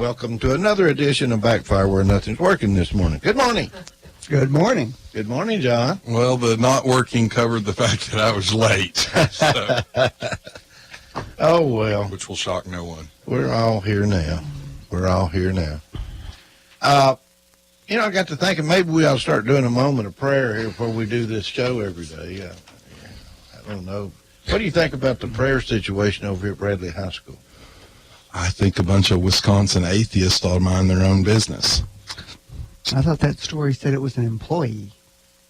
Welcome to another edition of Backfire where nothing's working this morning. Good morning. Good morning. Good morning, John. Well, the not working covered the fact that I was late. So, Oh, well. which will shock no one. We're all here now. I got to thinking maybe we ought to start doing a moment of prayer here before we do this show every day. I don't know. What do you think about the prayer situation over here at Bradley High School? I think a bunch of Wisconsin atheists ought to mind their own business. I thought that story said it was an employee.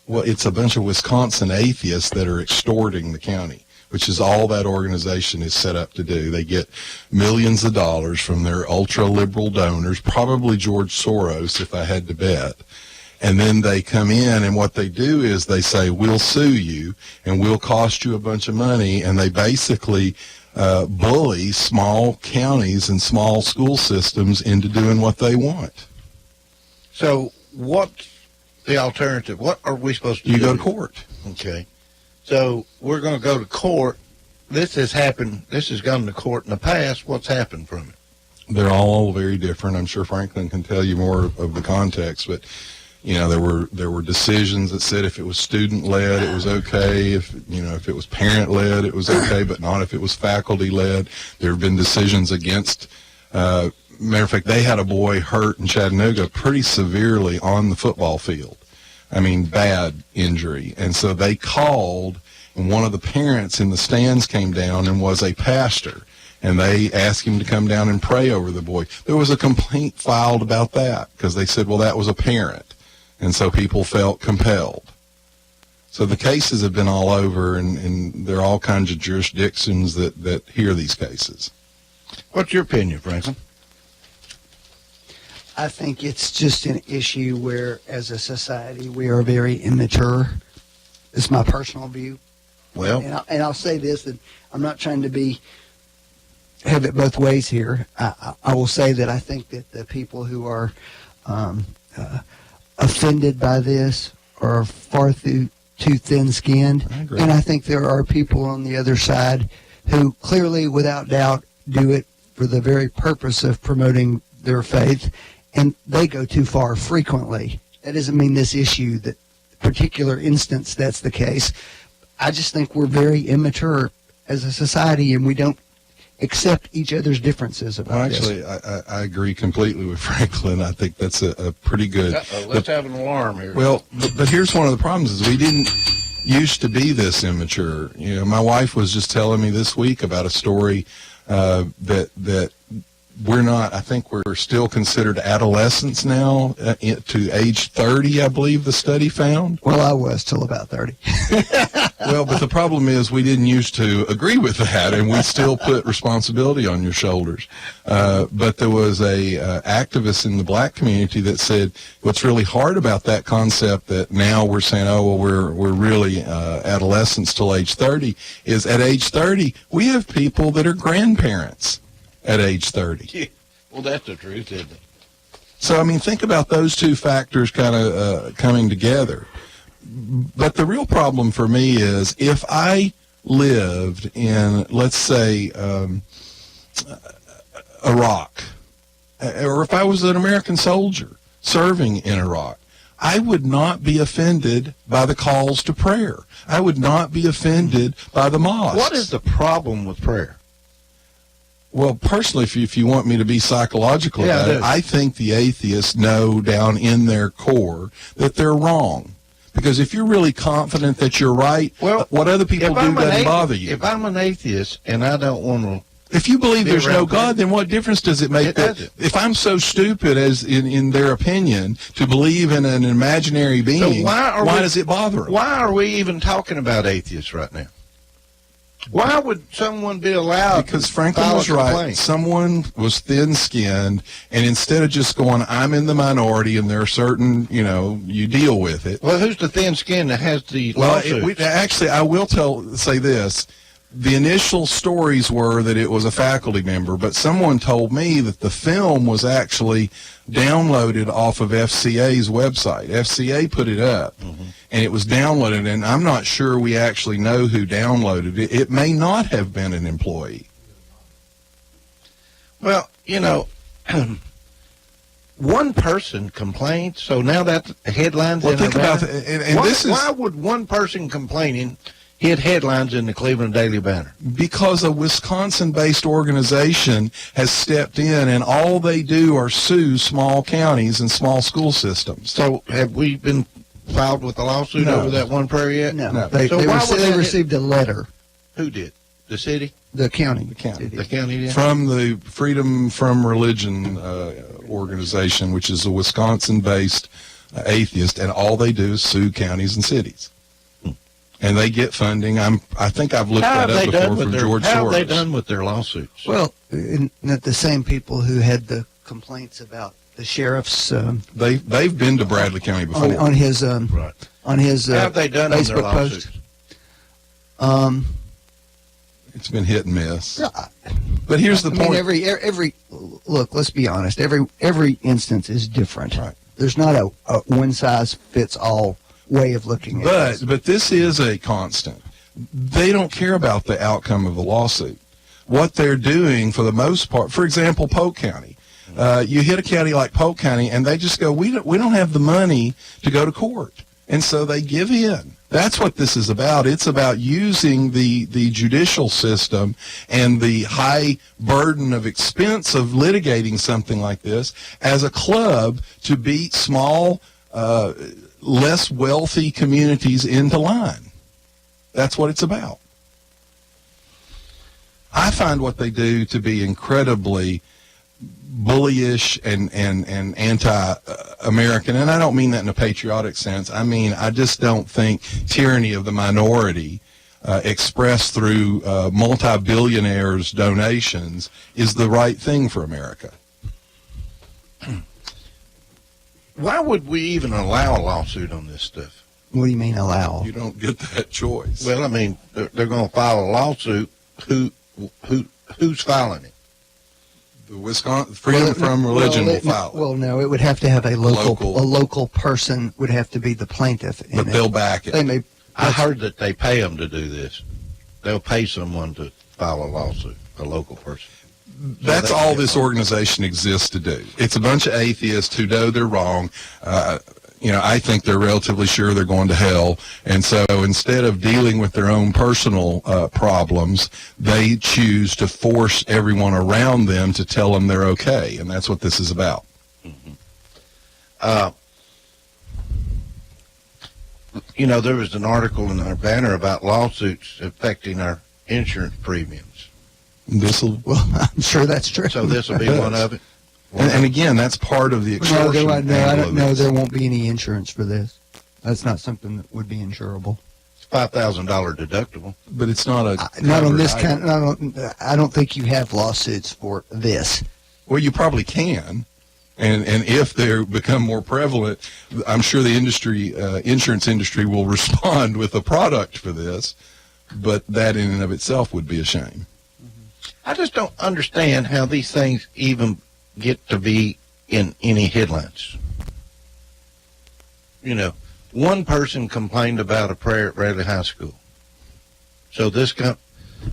Well, it's a bunch of Wisconsin atheists that are extorting the county, which is all that organization is set up to do. They get millions of dollars from their ultra-liberal donors, probably George Soros, if I had to bet. And then they come in, and what they do is they say, we'll sue you, and we'll cost you a bunch of money, and they basically bully small counties and small school systems into doing what they want. So what's the alternative? What are we supposed to do? You go to court. Okay. So we're going to go to court. This has happened. This has gone to court in the past. What's happened from it? They're all very different. I'm sure Franklin can tell you more of the context, but there were decisions that said if it was student led, it was okay. If it was parent led, it was okay, but not if it was faculty led. There have been decisions against. Matter of fact, they had a boy hurt in Chattanooga pretty severely on the football field. I mean, bad injury. And so they called, and one of the parents in the stands came down and was a pastor. And they asked him to come down and pray over the boy. There was a complaint filed about that because they said, well, that was a parent. And so people felt compelled. So the cases have been all over, and there are all kinds of jurisdictions that hear these cases. What's your opinion, Franklin? I think it's just an issue where, as a society, we are very immature. It's my personal view. Well, and I'll say this, that I'm not trying to have it both ways here. I will say that I think that the people who are offended by this are far too thin-skinned. I agree. And I think there are people on the other side who clearly, without doubt, do it for the very purpose of promoting their faith, and they go too far frequently. That doesn't mean this issue, that particular instance, that's the case. I just think we're very immature as a society, and we don't accept each other's differences about this. Actually, I agree completely with Franklin. I think that's a pretty good. let's have an alarm here. Well, but here's one of the problems: is we didn't used to be this immature. My wife was just telling me this week about a story that we're not. I think we're still considered adolescents now to age 30. I believe the study found. Well, I was till about 30. Well, but the problem is we didn't used to agree with that, and we still put responsibility on your shoulders. But there was a activist in the black community that said what's really hard about that concept that now we're saying, oh, well, we're really adolescents till age 30, is at age 30 we have people that are grandparents at age 30. Well, that's the truth, isn't it? So, I mean, think about those two factors kind of coming together. But the real problem for me is if I lived in, let's say, Iraq, or if I was an American soldier serving in Iraq, I would not be offended by the calls to prayer. I would not be offended by the mosques. What is the problem with prayer? Well, personally, if you want me to be psychological about it, I think the atheists know down in their core that they're wrong. Because if you're really confident that you're right, well, what other people do doesn't bother you. If I'm an atheist and I don't want to... If you believe there's no God, then what difference does it make? If I'm so stupid, as in their opinion, to believe in an imaginary being, why does it bother them? Why are we even talking about atheists right now? Why would someone be allowed? Because Franklin was right. Someone was thin-skinned, and instead of just going, I'm in the minority, and there are certain, you deal with it. Well, who's the thin-skinned that has the lawsuit? Actually, I will say this. The initial stories were that it was a faculty member, but someone told me that the film was actually downloaded off of FCA's website. FCA put it up, and it was downloaded, and I'm not sure we actually know who downloaded it. It may not have been an employee. Well, one person complained, so now that headlines Well, in think the about Banner? and why, this is why would one person complaining hit headlines in the Cleveland Daily Banner? because a Wisconsin-based organization has stepped in, and all they do are sue small counties and small school systems. So have we been filed with a lawsuit No. over that one prayer yet? No, No. they, So they, why rece- would they that- received a letter. Who did? The city? The county. The county. did. The county did? From the Freedom from Religion organization, which is a Wisconsin-based atheist, and all they do is sue counties and cities. And they get funding. I think I've looked How that have up they before done with from their, George how have they Soros. done with their lawsuits? Well, isn't that the same people who had the complaints about the sheriff's They've been to Bradley County before. on his Right. on his How have they done on their Facebook lawsuits? post? It's been hit and miss. Yeah, But here's the I mean, point. every look. Let's be honest. Every instance is different. Right. There's not a one size fits all way of looking at this. But this is a constant. They don't care about the outcome of the lawsuit. What they're doing, for the most part, for example, Polk County. You hit a county like Polk County, and they just go, we don't have the money to go to court, and so they give in. That's what this is about. It's about using the judicial system and the high burden of expense of litigating something like this as a club to beat small, less wealthy communities into line. That's what it's about. I find what they do to be incredibly bullyish and anti-American, and I don't mean that in a patriotic sense. I mean, I just don't think tyranny of the minority expressed through multi-billionaires' donations is the right thing for America. Why would we even allow a lawsuit on this stuff? What do you mean allow? You don't get that choice. Well, I mean, they're going to file a lawsuit. Who's filing it? The Wisconsin Freedom from Religion will file it, Well, no, it would have to have a local person would have to be the plaintiff. but they'll back it. They may. I heard that they pay them to do this. They'll pay someone to file a lawsuit, a local person. That's they all get this wrong. organization exists to do. It's a bunch of atheists who know they're wrong. I think they're relatively sure they're going to hell. And so instead of dealing with their own personal problems, they choose to force everyone around them to tell them they're okay. And that's what this is about. There was an article in our banner about lawsuits affecting our insurance premiums. Well, I'm sure that's true. So this will be one of it. And again, that's part of the No, extortion. I angle don't of know. this. There won't be any insurance for this. That's not something that would be insurable. It's $5,000 deductible. But it's not a Not on covered this item. kind. I don't think you have lawsuits for this. Well, you probably can. And if they become more prevalent, I'm sure the insurance industry will respond with a product for this. But that in and of itself would be a shame. I just don't understand how these things even get to be in any headlines. One person complained about a prayer at Bradley High School. So this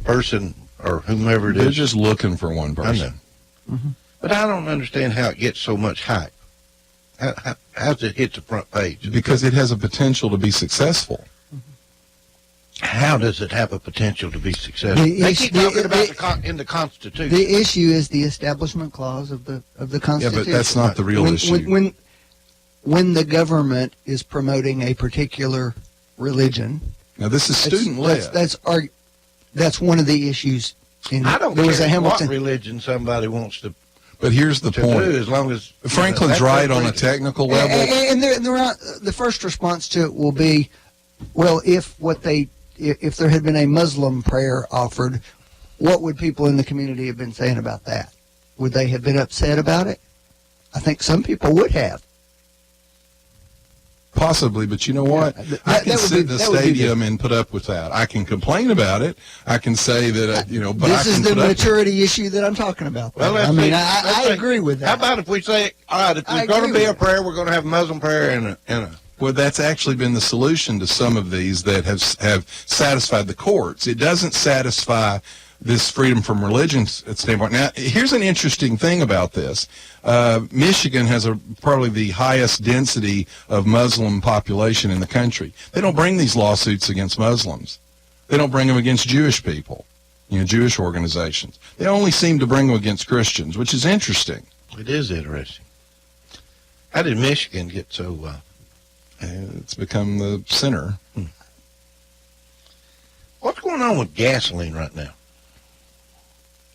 person or whomever it They're is, just looking for one I person. know. But I don't understand how it gets so much hype. How's it hit the front page? Because it has a potential to be successful. How does it have a potential to be successful? The They issue- keep talking the- about in the Constitution. The issue is the establishment clause of the Yeah, Constitution. but that's not the real issue. When the government is promoting a particular religion, Now, this is student-led. that's one of the issues. I don't there was a care what Hamilton. religion somebody wants to But here's the do, point. as long as Franklin's that's right their on a freedom. technical level. And the first response to it will be, well, if there had been a Muslim prayer offered, what would people in the community have been saying about that? Would they have been upset about it? I think some people would have. Possibly, but you know what? Yeah, I can that would sit be- in the that would be stadium and put up with that. I can complain about it. I can say that, but This I is can the put up. maturity issue that I'm talking about. Well, I agree with that. How about if we say, all right, if I there's going agree to be a with prayer, we're going to have a Muslim prayer and a Well, that's actually been the solution to some of these that have satisfied the courts. It doesn't satisfy this freedom from religion standpoint. Now, here's an interesting thing about this. Michigan has probably the highest density of Muslim population in the country. They don't bring these lawsuits against Muslims. They don't bring them against Jewish people, Jewish organizations. They only seem to bring them against Christians, which is interesting. It is interesting. How did Michigan get so... It's become the center. What's going on with gasoline right now?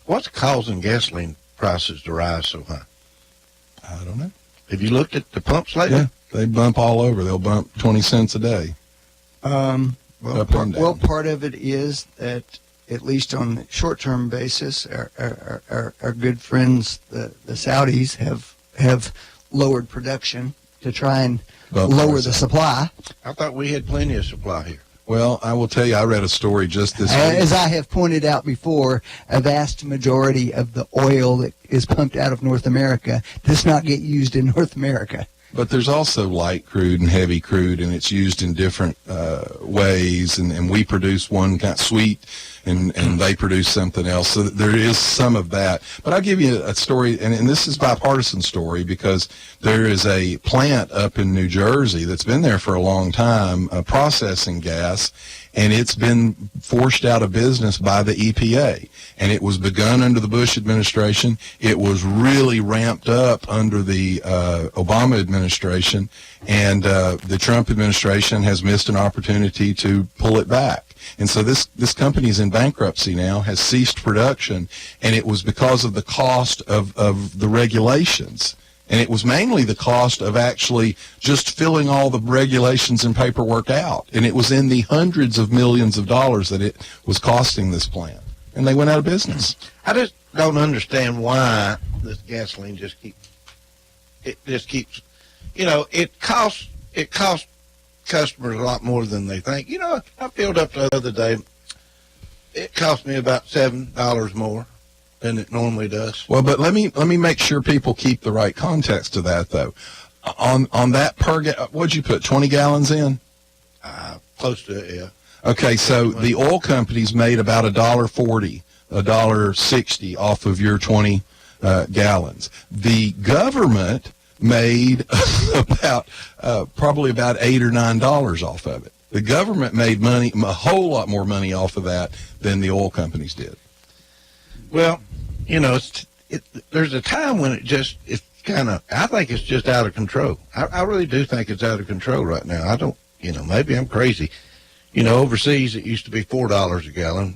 What's causing gasoline prices to rise so high? I don't know. Have you looked at the pumps lately? Yeah, they bump all over. They'll bump 20 cents a day. Well, part of it is that, at least on the short-term basis, our good friends, the Saudis, have lowered production to try and lower the supply. I thought we had plenty of supply here. Well, I will tell you, I read a story just this week. As I have pointed out before, a vast majority of the oil that is pumped out of North America does not get used in North America. But there's also light crude and heavy crude, and it's used in different ways. And we produce one kind of sweet, and they produce something else. So there is some of that. But I'll give you a story, and this is a bipartisan story, because there is a plant up in New Jersey that's been there for a long time, processing gas, and it's been forced out of business by the EPA. And it was begun under the Bush administration. It was really ramped up under the Obama administration, and the Trump administration has missed an opportunity to pull it back. And so this company is in bankruptcy now, has ceased production, and it was because of the cost of the regulations. And it was mainly the cost of actually just filling all the regulations and paperwork out. And it was in the hundreds of millions of dollars that it was costing this plant. And they went out of business. I just don't understand why this gasoline just keeps, it costs customers a lot more than they think. I filled up the other day. It cost me about $7 more than it normally does. Well, but let me make sure people keep the right context to that, though. On that what'd you put, 20 gallons in? Close to it, yeah. Okay, so the oil companies made about $1.40, $1.60 off of your 20 gallons. The government made probably about $8 or $9 off of it. The government made money, a whole lot more money off of that than the oil companies did. Well, there's a time when it's kind of, I think it's just out of control. I really do think it's out of control right now. I don't, maybe I'm crazy. Overseas it used to be $4 a gallon,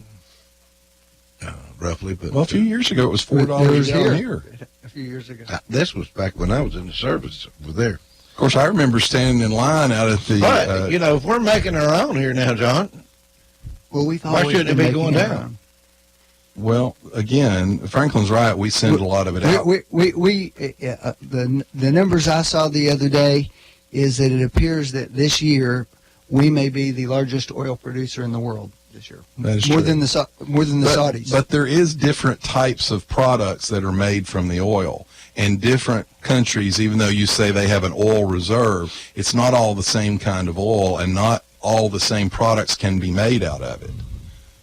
roughly. But a few years ago it was $4 a gallon here. A few years ago. This was back when I was in the service over there. Of course, I remember standing in line out at the... But, if we're making our own here now, John, well, we've why always shouldn't it been be going making our down? own. Well, again, Franklin's right. We send a lot of it out. The numbers I saw the other day is that it appears that this year we may be the largest oil producer in the world this year. That is more true. than the Saudis. But there is different types of products that are made from the oil. And different countries, even though you say they have an oil reserve, it's not all the same kind of oil, and not all the same products can be made out of it.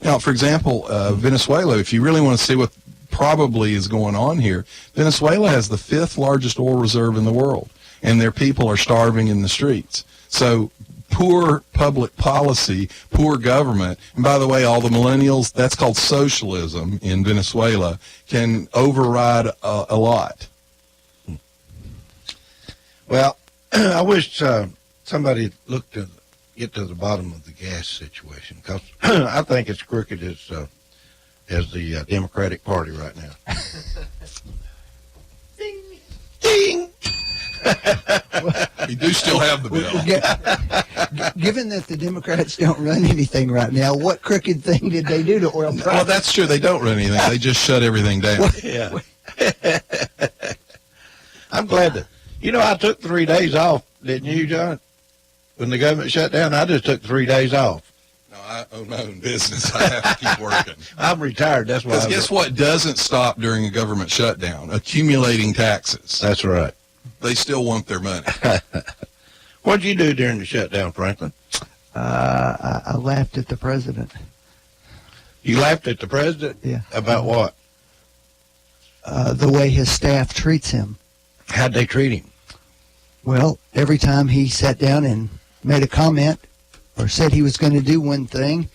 Now, for example, Venezuela, if you really want to see what probably is going on here, Venezuela has the 5th largest oil reserve in the world, and their people are starving in the streets. So poor public policy, poor government, and by the way, all the millennials, that's called socialism in Venezuela, can override a lot. Well, I wish somebody looked to get to the bottom of the gas situation, because I think it's crooked as the Democratic Party right now. Ding, ding. You do still have the bill. Given that the Democrats don't run anything right now, what crooked thing did they do to oil prices? Well, that's true. They don't run anything. They just shut everything down. Yeah. I'm glad that. I took 3 days off, didn't you, John? When the government shut down, I just took 3 days off. No, I own my own business. I have to keep working. I'm retired. That's why. Because guess what doesn't stop during a government shutdown? Accumulating taxes. That's right. They still want their money. What did you do during the shutdown, Franklin? I laughed at the president. You laughed at the president? Yeah. About what? The way his staff treats him. How'd they treat him? Well, every time he sat down and made a comment or said he was going to do one thing,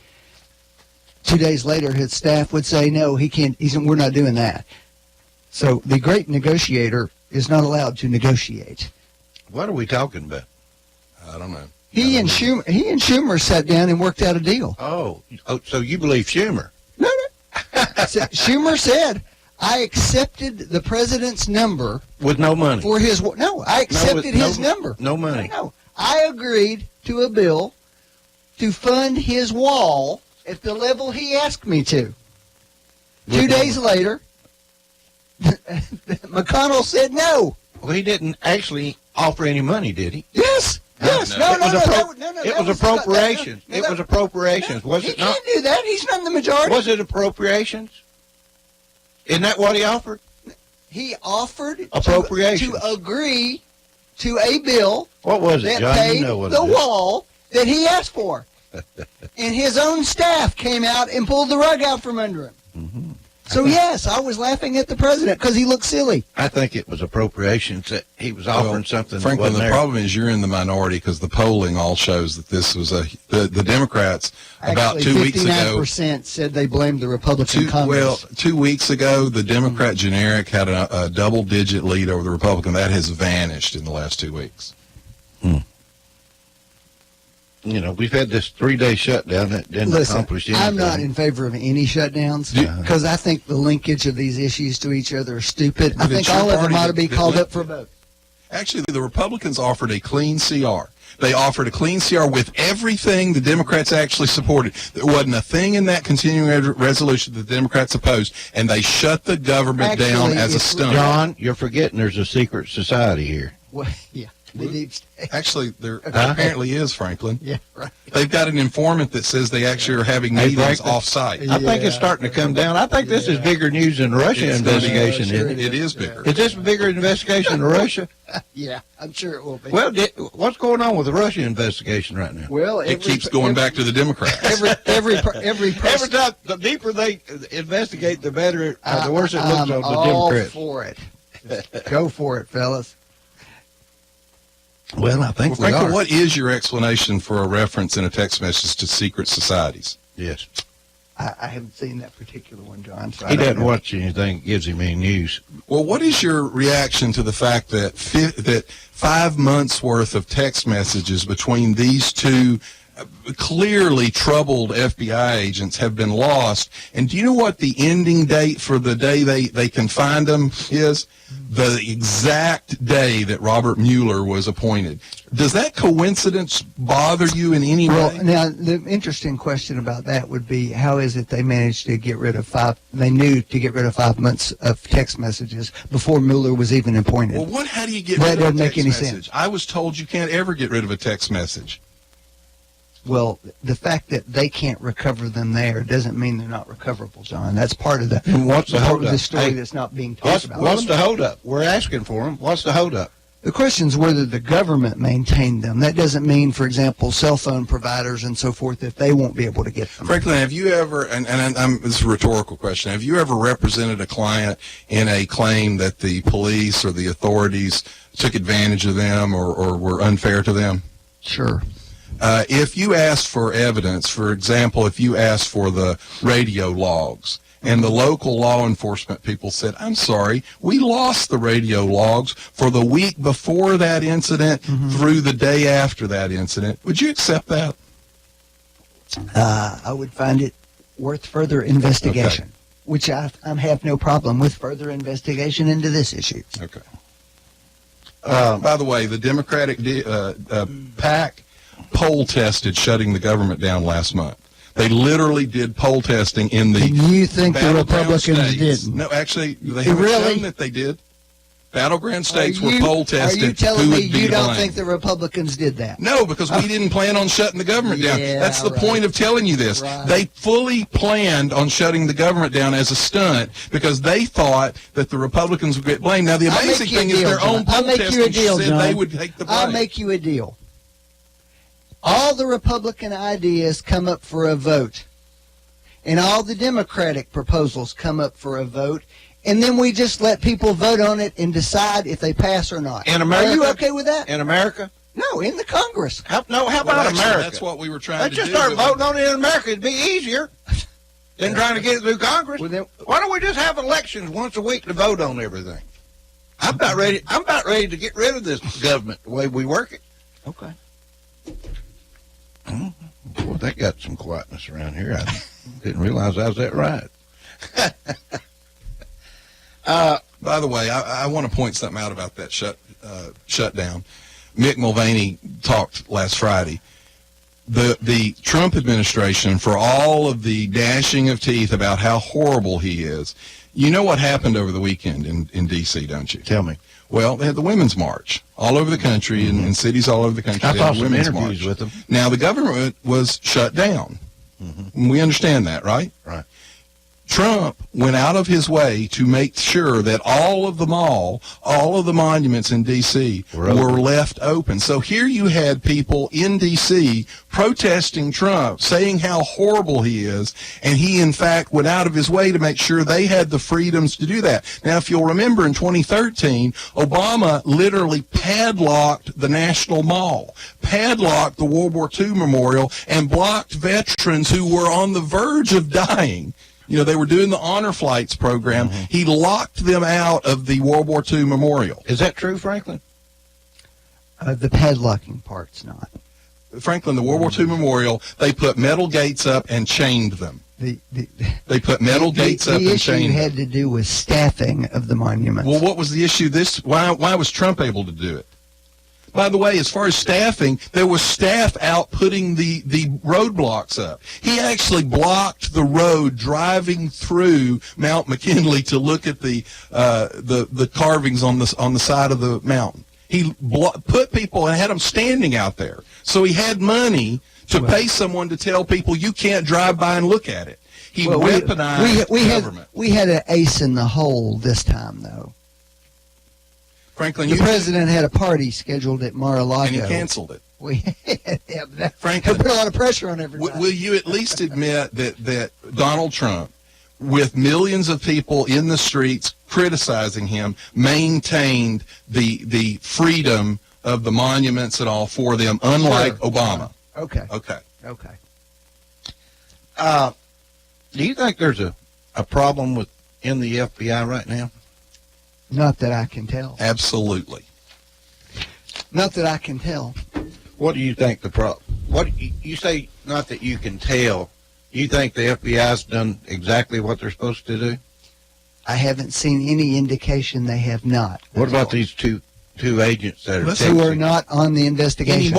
2 days later his staff would say, no, he can't, we're not doing that. So the great negotiator is not allowed to negotiate. What are we talking about? I don't know. He and Schumer sat down and worked out a deal. Oh, so you believe Schumer? No. Schumer said, I accepted the president's number With no money? for his. No, I accepted his number. No money. No, I agreed to a bill to fund his wall at the level he asked me to. 2 days later, McConnell said no. Well, he didn't actually offer any money, did he? Yes. Yes. No. No. It was appropriations. It was appropriations. Was He it not? can't do that. He's not in the majority. Was it appropriations? Isn't that what he offered? He offered Appropriations. to agree to a bill What was it, that John? paid You know what the it is. wall that he asked for. And his own staff came out and pulled the rug out from under him. Mm-hmm. So, yes, I was laughing at the president because he looked silly. I think it was appropriations that he was offering something that Franklin, wasn't the there. problem is you're in the minority because the polling all shows that this was the Democrats about Actually, 2 weeks ago. 59% said they blamed the Republican Congress. 2 weeks ago, the Democrat generic had a double-digit lead over the Republican. That has vanished in the last 2 weeks. You know, we've had this 3-day shutdown that didn't accomplish anything. I'm not in favor of any shutdowns because I think the linkage of these issues to each other are stupid. I But think it's your all of them party ought to be that called linked up for vote. Actually, the Republicans offered a clean CR. They offered a clean CR with everything the Democrats actually supported. There wasn't a thing in that continuing resolution that the Democrats opposed, and they shut the government down as a stunt. John, you're forgetting there's a secret society here. Well, yeah, the deep state. Actually, there apparently is, Franklin. Yeah, right. They've got an informant that says they actually are having Hey, meetings Franklin. off-site. I think it's starting to come down. I think this is bigger news than the Russia investigation. sure Isn't it? It is bigger. Is this a bigger investigation than Russia? Yeah, I'm sure it will be. Well, what's going on with the Russia investigation right now? Well, It keeps going back to the Democrats. Every Every time, the deeper they investigate, the better, the worse it looks on the all Democrats. for it. Go for it, fellas. Well, I think Well, we Franklin, are. what is your explanation for a reference in a text message to secret societies? Yes. I haven't seen that particular one, John. So I He don't doesn't know. watch anything that gives him any news. Well, what is your reaction to the fact that that 5 months worth of text messages between these two clearly troubled FBI agents have been lost? And do you know what the ending date for the day they can find them is? The exact day that Robert Mueller was appointed. Does that coincidence bother you in any Well, way? now, the interesting question about that would be, how is it they managed to get rid of they knew to get rid of 5 months of text messages before Mueller was even appointed? Well, how do you get That rid of a doesn't make text any message? sense. I was told you can't ever get rid of a text message. Well, the fact that they can't recover them there doesn't mean they're not recoverable, John. That's part of the, And what's the part of holdup? the story Hey, that's not being talked about. What's the holdup? We're asking for them. What's the holdup? The question is whether the government maintained them. That doesn't mean, for example, cell phone providers and so forth, that they won't be able to get them. Franklin, have you ever, and this is a rhetorical question, have you ever represented a client in a claim that the police or the authorities took advantage of them or were unfair to them? Sure. If you asked for evidence, for example, if you asked for the radio logs, and the local law enforcement people said, I'm sorry, we lost the radio logs for the week before that incident through the day after that incident, would you accept that? I would find it worth further investigation, which I have no problem with further investigation into this issue. Okay. By the way, the Democratic PAC poll tested shutting the government down last month. They literally did poll testing in the And you think the battleground Republicans states. didn't? No, actually, they haven't Really? shown that they did. Battleground states were Are poll tested. you telling who me would be you to don't blame. think the Republicans did that? No, because we didn't plan on shutting the government down. Yeah, That's the right. point of telling you this. Right. They fully planned on shutting the government down as a stunt because they thought that the Republicans would get blamed. Now, the I'll amazing make you a thing is deal, their own John. I'll poll make you a testing deal, said John. they would take the blame. I'll make you a deal. All the Republican ideas come up for a vote, and all the Democratic proposals come up for a vote, and then we just let people vote on it and decide if they pass or not. In America? Are you okay with that? In America? No, in the Congress. How Well, about actually, America? That's what we were trying Let's to just do. start with voting on it in America. It'd be easier than trying to get it through Congress. Well, then- Why don't we just have elections once a week to vote on everything? I'm about ready to get rid of this government the way we work it. Okay. Boy, that got some quietness around here. I didn't realize I was that right. By the way, I want to point something out about that shutdown. Mick Mulvaney talked last Friday. The Trump administration, for all of the gnashing of teeth about how horrible he is, you know what happened over the weekend in D.C., don't you? Tell me. Well, they had the Women's March all over the country, in cities all over the country. I They had saw the some Women's interviews March. with them. Now, the government was shut down. We understand that, right? Right. Trump went out of his way to make sure that all of the mall, all of the monuments in D.C. Were open. were left open. So here you had people in D.C. protesting Trump, saying how horrible he is, and he, in fact, went out of his way to make sure they had the freedoms to do that. Now, if you'll remember, in 2013, Obama literally padlocked the National Mall, padlocked the World War II Memorial, and blocked veterans who were on the verge of dying. You know, they were doing the honor flights program. He locked them out of the World War II Memorial. Is that true, Franklin? The padlocking part's not. Franklin, the World War II Memorial, they put metal gates up and chained them. They put metal gates up The and issue chained had them. to do with staffing of the monuments. Well, what was the issue? Why was Trump able to do it? By the way, as far as staffing, there was staff out putting the roadblocks up. He actually blocked the road driving through Mount McKinley to look at the carvings on the side of the mountain. He put people and had them standing out there. So he had money to pay someone to tell people you can't drive by and look at it. He weaponized government. We had an ace in the hole this time, though. Franklin, The president had a party scheduled at Mar-a-Lago. and he canceled it. That Franklin, put a lot of pressure on everybody. Will you at least admit that Donald Trump, with millions of people in the streets criticizing him, maintained the freedom of the monuments and all for them, unlike Obama? Okay. Okay. Do you think there's a problem in the FBI right now? Not that I can tell. Absolutely. Not that I can tell. What do you think the problem? What you say? Not that you can tell. You think the FBI's done exactly what they're supposed to do? I haven't seen any indication they have not. What about these two agents that are Who are texting? not on the investigation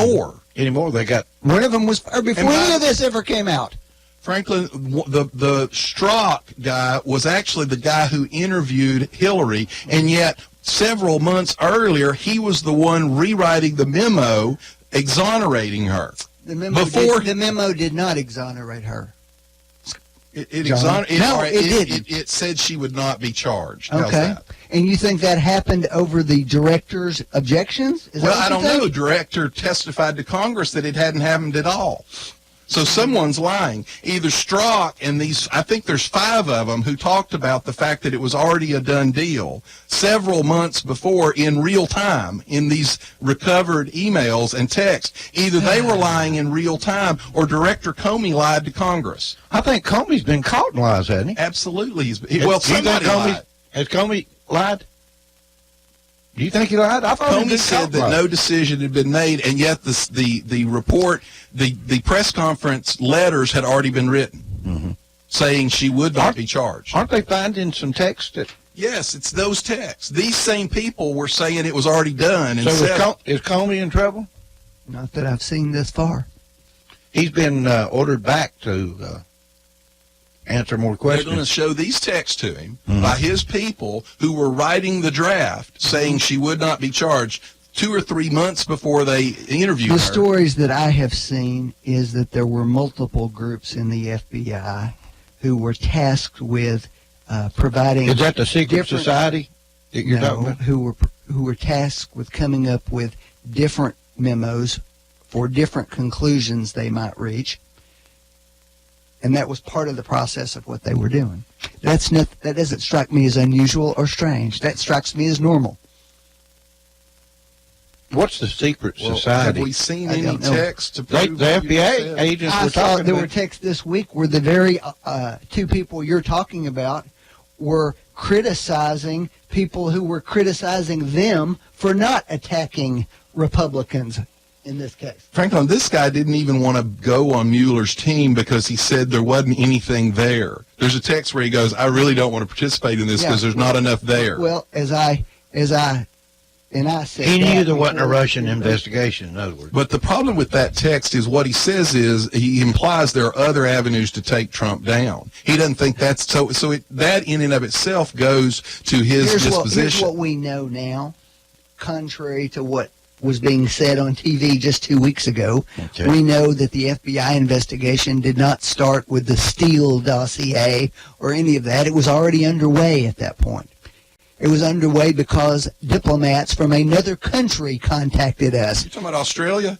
Anymore. They got One of them was before any of this ever came out. Franklin, the Strzok guy was actually the guy who interviewed Hillary, and yet several months earlier, he was the one rewriting the memo exonerating her. The memo did not exonerate her. It didn't. It said she would not be charged. How's Okay. that? And you think that happened over the director's objections? Is Well, that what I you don't think? know. Director testified to Congress that it hadn't happened at all. So someone's lying. Either Strzok and I think there's 5 of them who talked about the fact that it was already a done deal several months before in real time in these recovered emails and texts. Either they were lying in real time or Director Comey lied to Congress. I think Comey's been caught in lies, hasn't he? Absolutely. Do you think Somebody lied. Has Comey lied? Do you think he lied? I thought Comey said that no decision had been made, and yet the report, the press conference letters had already been written, saying she would not be charged. Aren't they finding some text that? Yes, it's those texts. These same people were saying it was already done. And So is Comey in trouble? Not that I've seen this far. He's been ordered back to answer more they're going to questions. show these texts to him by his people who were writing the draft, saying she would not be charged 2 or 3 months before they interviewed her. The stories that I have seen is that there were multiple groups in the FBI who were tasked with providing. Is that the secret different- society that you're talking No, about? who were tasked with coming up with different memos for different conclusions they might reach. And that was part of the process of what they were doing. That doesn't strike me as unusual or strange. That strikes me as normal. What's the secret Have society? we seen I any don't know. text to The prove what you FBI said? agents I were saw talking there about. were texts this week where the very two people you're talking about were criticizing people who were criticizing them for not attacking Republicans in this case. Franklin, this guy didn't even want to go on Mueller's team because he said there wasn't anything there. There's a text where he goes, I really don't want to participate in this because there's not enough there. Well, as I said, He knew that there wasn't a before- Russian investigation, in other words. But the problem with that text is what he says is he implies there are other avenues to take Trump down. He doesn't think that's so. That in and of itself goes to his Here's disposition. what we know now, contrary to what was being said on TV just 2 weeks ago. Okay. We know that the FBI investigation did not start with the Steele dossier or any of that. It was already underway at that point. It was underway because diplomats from another country contacted us. You talking about Australia?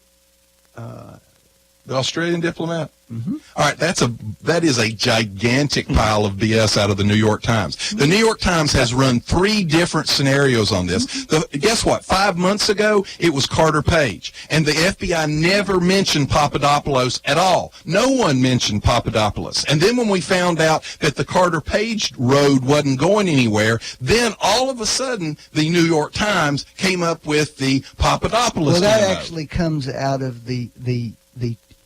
The Australian diplomat? Mm-hmm. All right, that is a gigantic pile of BS out of the New York Times. The New York Times has run 3 different scenarios on this. Guess what? 5 months ago, it was Carter Page, and the FBI never mentioned Papadopoulos at all. No one mentioned Papadopoulos. And then when we found out that the Carter Page road wasn't going anywhere, then all of a sudden, the New York Times came up with the Papadopoulos Well, that demo. actually comes out of the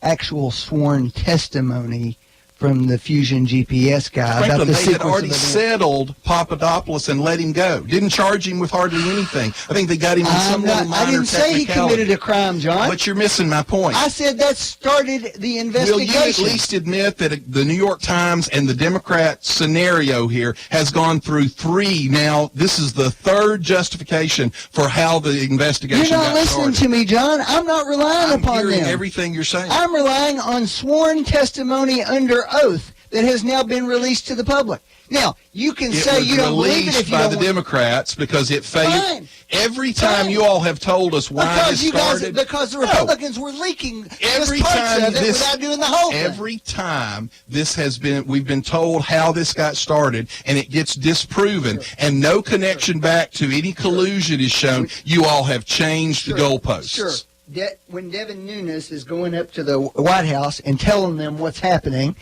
actual sworn testimony from the Fusion GPS guy about Franklin, the they had sequence already of events. settled Papadopoulos and let him go. Didn't charge him with hardly anything. I think they got him on some little minor I didn't say he technicality. committed a crime, John. But you're missing my point. I said that started the Will investigation. you at least admit that the New York Times and the Democrat scenario here has gone through 3 now? This is the 3rd justification for how the investigation You're not got listening started. to me, John. I'm not relying I'm upon hearing them. everything you're saying. I'm relying on sworn testimony under oath that has now been released to the public. Now, you can It say was you don't believe it released if you by don't the want- Democrats because it failed. Fine. Every time Fine. you all have told us why because this you guys, started. because the No. Republicans were leaking Every just parts time of it this- without doing the whole thing. Every time we've been told how this got started, and it gets disproven, and no connection back to any collusion is shown. You all have changed the goalposts. Sure. When Devin Nunes is going up to the White House and telling them what's happening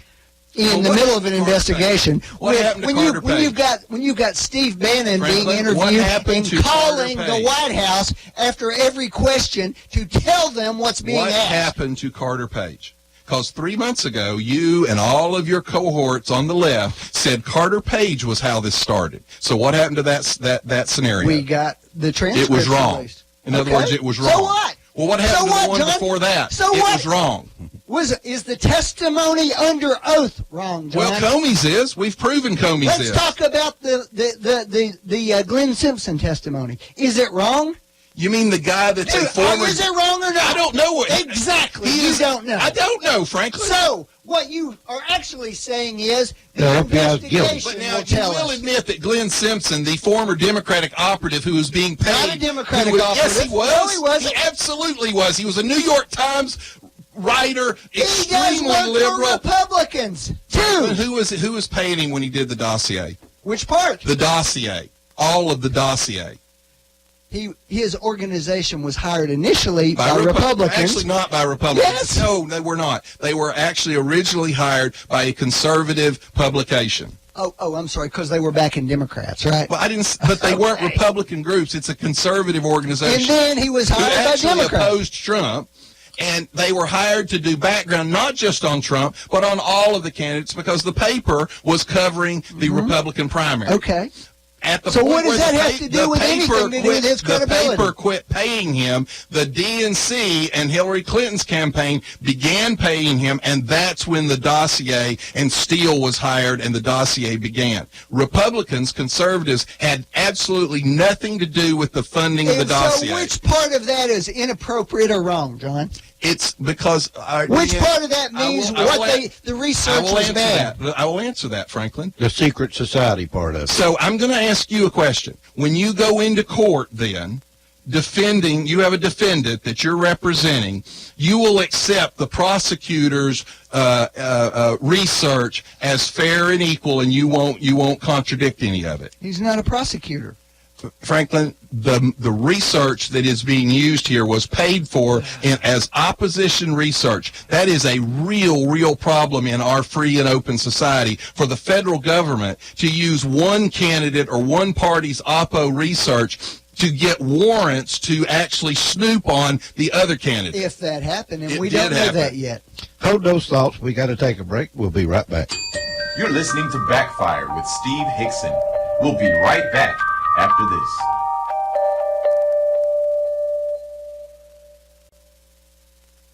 in Well, the what middle of an happened to Carter investigation, Page? What happened to Carter Page? when you've got Steve Bannon Franklin, being what interviewed happened and to Carter calling the Page? White House after every question to tell them what's being What asked. happened to Carter Page? Because 3 months ago, you and all of your cohorts on the left said Carter Page was how this started. So what happened to that scenario? We got the transcript It was wrong. released. In other Okay. words, it was wrong. So what? Well, what happened So to what, the one John? before that? So it what? was wrong. Is the testimony under oath wrong, John? Well, Comey's is. We've proven Comey's Let's is. talk about the Glenn Simpson testimony. Is it wrong? You mean the guy that's a former... Is it wrong or not? I don't know. Exactly. He You is- don't know. I don't know, frankly. So, what you are actually saying is the The FBI is guilty. investigation But now will you tell will us. admit that Glenn Simpson, the former Democratic operative who was being paid... Not a Democratic who was- Yes, he operative. was. No, he wasn't. He absolutely was. He was a New York Times writer, He does extremely work for liberal. Republicans, But too. who was paying him when he did the dossier? Which part? The dossier. All of the dossier. His organization was hired initially by Repu- Republicans. Actually, not by Republicans. Yes. No, they were not. They were actually originally hired by a conservative publication. Oh, I'm sorry, because they were backing Democrats, right? Well, I didn't, but they weren't Okay. Republican groups. It's a conservative organization. And then he was who hired by actually Democrats. opposed Trump, and they were hired to do background not just on Trump, but on all of the candidates because the paper was covering the Republican primary. Okay. At the So point what does where that the have to do with anything to do with his credibility? The paper quit paying him. The DNC and Hillary Clinton's campaign began paying him, and that's when the dossier and Steele was hired and the dossier began. Republicans, conservatives, had absolutely nothing to do with the funding of the And dossier. so which part of that is inappropriate or wrong, John? It's because... Which part of that means the research was bad? I will answer that, Franklin. The secret society part of it. So I'm going to ask you a question. When you go into court then defending, you have a defendant that you're representing, you will accept the prosecutor's research as fair and equal, and you won't contradict any of it. He's not a prosecutor. Franklin, the research that is being used here was paid for as opposition research. That is a real problem in our free and open society for the federal government to use one candidate or one party's oppo research to get warrants to actually snoop on the other candidate. If that happened, and It we did don't know happen. that yet. Hold those thoughts. We got to take a break. We'll be right back. You're listening to Backfire with Steve Hickson. We'll be right back after this.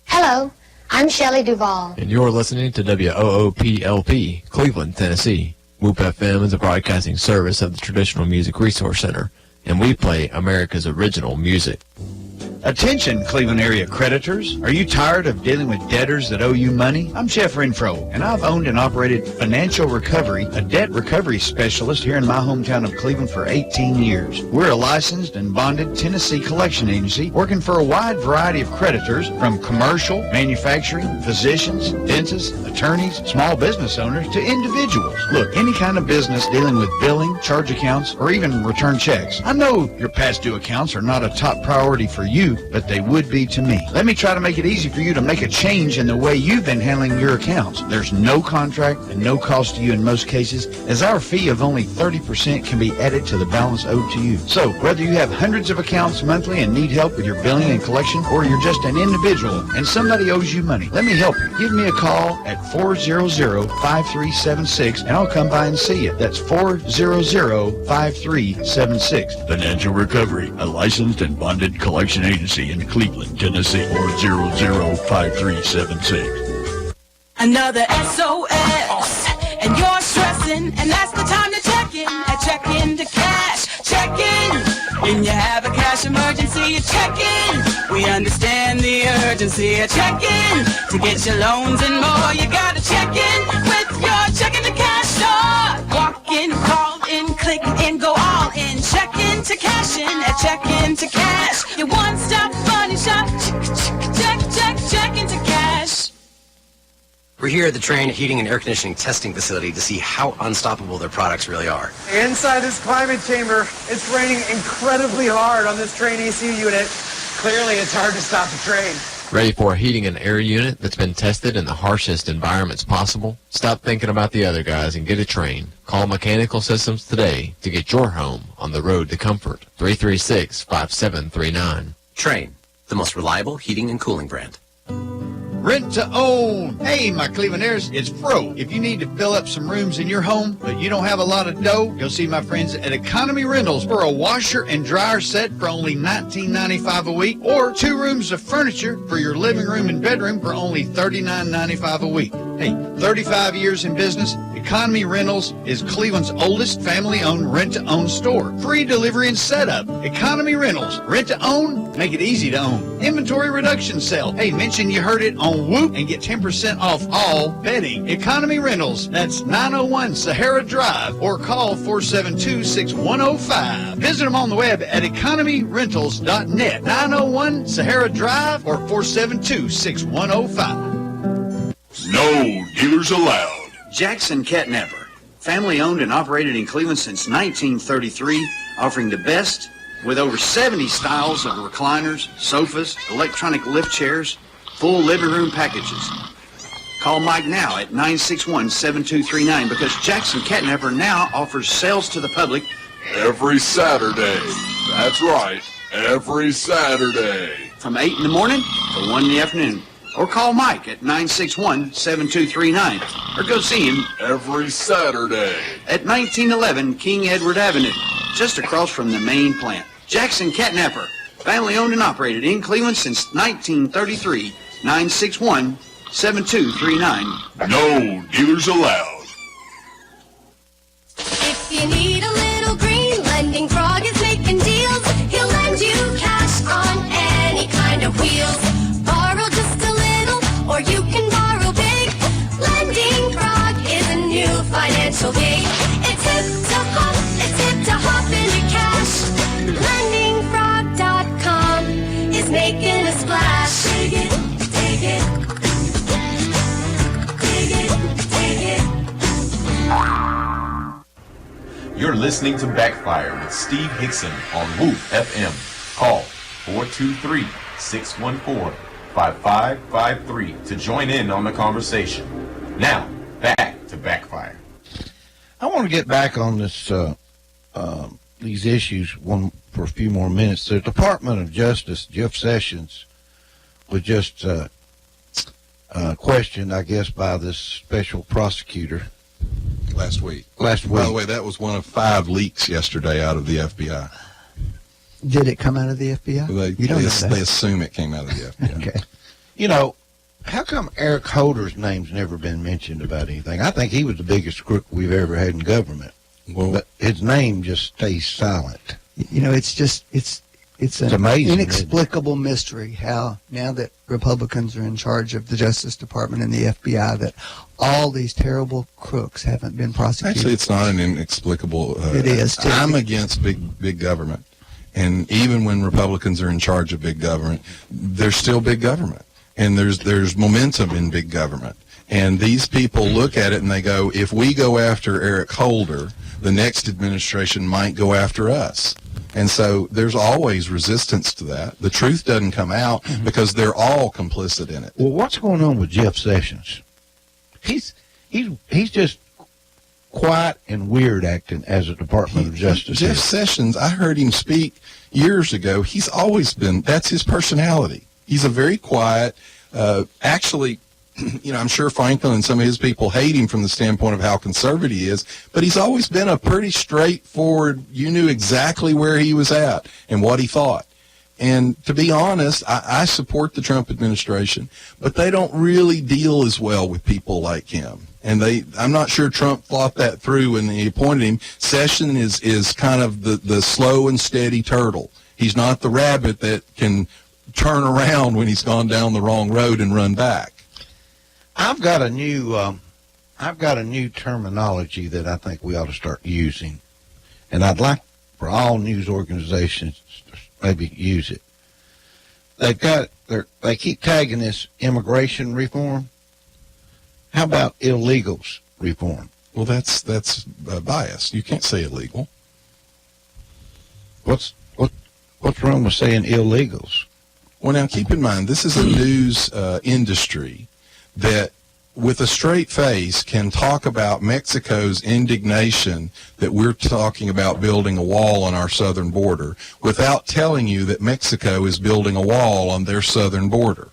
Hello, I'm Shelley Duvall. And you're listening to WOOPLP, Cleveland, Tennessee. WOOP FM is a broadcasting service of the Traditional Music Resource Center, and we play America's original music. Attention, Cleveland area creditors. Are you tired of dealing with debtors that owe you money? I'm Jeff Renfro, and I've owned and operated Financial Recovery, a debt recovery specialist here in my hometown of Cleveland for 18 years. We're a licensed and bonded Tennessee collection agency working for a wide variety of creditors, from commercial, manufacturing, physicians, dentists, attorneys, small business owners, to individuals. Look, any kind of business dealing with billing, charge accounts, or even return checks. I know your past due accounts are not a top priority for you, but they would be to me. Let me try to make it easy for you to make a change in the way you've been handling your accounts. There's no contract and no cost to you in most cases, as our fee of only 30% can be added to the balance owed to you. So, whether you have hundreds of accounts monthly and need help with your billing and collection, or you're just an individual and somebody owes you money, let me help you. Give me a call at 400-5376 and I'll come by and see you. That's 400-5376. Financial Recovery, a licensed and bonded collection agency in Cleveland, Tennessee, 400-5376. Another SOS, and you're stressing, and that's the time to check in. Check into cash, check in. When you have a cash emergency, you check in. We understand the urgency. Check in to get your loans and more. You gotta check in with your checking to cash store. Walk in, call in, click in, go all in. Check into cash in, check into cash. Your one-stop money shop. Check into cash. We're here at the Trane Heating and Air Conditioning Testing Facility to see how unstoppable their products really are. Inside this climate chamber, it's raining incredibly hard on this Trane ECU unit. Clearly, it's hard to stop the train. Ready for a heating and air unit that's been tested in the harshest environments possible? Stop thinking about the other guys and get a Trane. Call Mechanical Systems today to get your home on the road to comfort. 336-5739. Trane, the most reliable heating and cooling brand. Rent to own. Hey, my Clevelanders, it's Fro. If you need to fill up some rooms in your home, but you don't have a lot of dough, go see my friends at Economy Rentals for a washer and dryer set for only $19.95 a week, or 2 rooms of furniture for your living room and bedroom for only $39.95 a week. Hey, 35 years in business, Economy Rentals is Cleveland's oldest family-owned rent-to-own store. Free delivery and setup. Economy Rentals. Rent-to-own? Make it easy to own. Inventory reduction sale. Hey, mention you heard it on Whoop and get 10% off all bedding. Economy Rentals. That's 901 Sahara Drive, or call 472-6105. Visit them on the web at economyrentals.net. 901 Sahara Drive or 472-6105. No dealers allowed. Jackson Catnapper, family owned and operated in Cleveland since 1933, offering the best with over 70 styles of recliners, sofas, electronic lift chairs, full living room packages. Call Mike now at 961-7239 because Jackson Catnapper now offers sales to the public Every Saturday. That's right. Every Saturday. from 8 in the morning to 1 in the afternoon. Or call Mike at 961-7239 or go see him Every Saturday. at 1911 King Edward Avenue, just across from the main plant. Jackson Catnapper, family owned and operated in Cleveland since 1933. 961-7239. No dealers allowed. If you need a little green, Lending Frog is making deals. He'll lend you cash on any kind of wheels. Borrow just a little, or you can borrow big. Lending Frog is a new financial gig. It's hip to hop into cash. LendingFrog.com. listening to Backfire with Steve Hickson on Woof FM. Call 423-614-5553 to join in on the conversation. Now, back to Backfire. I want to get back on this these issues for a few more minutes. The Department of Justice, Jeff Sessions, was just questioned, I guess, by this special prosecutor last week. By the way, that was one of 5 leaks yesterday out of the FBI. Did it come out of the FBI? They assume it came out of the FBI. Okay. You know, how come Eric Holder's name's never been mentioned about anything? I think he was the biggest crook we've ever had in government. Well, but his name just stays silent. You know, it's an amazing, inexplicable mystery how now that Republicans are in charge of the Justice Department and the FBI that all these terrible crooks haven't been prosecuted. Actually, it's not an inexplicable. It is, too. I'm against big government. And even when Republicans are in charge of big government, there's still big government. And there's momentum in big government. And these people look at it and they go, if we go after Eric Holder, the next administration might go after us. And so there's always resistance to that. The truth doesn't come out because they're all complicit in it. Well, what's going on with Jeff Sessions? He's just quiet and weird acting as a Department of Justice. Jeff Sessions, I heard him speak years ago. He's always been, that's his personality. He's a very quiet, actually, you know, I'm sure Franklin and some of his people hate him from the standpoint of how conservative he is, but he's always been a pretty straightforward, you knew exactly where he was at and what he thought. And to be honest, I support the Trump administration, but they don't really deal as well with people like him. And I'm not sure Trump thought that through when he appointed him. Sessions is kind of the slow and steady turtle. He's not the rabbit that can turn around when he's gone down the wrong road and run back. I've got a new terminology that I think we ought to start using, and I'd like for all news organizations to maybe use it. They keep tagging this immigration reform. How about illegals reform? Well, that's biased. You can't say illegal. What's wrong with saying illegals? Well, now keep in mind this is a news industry that with a straight face can talk about Mexico's indignation that we're talking about building a wall on our southern border without telling you that Mexico is building a wall on their southern border.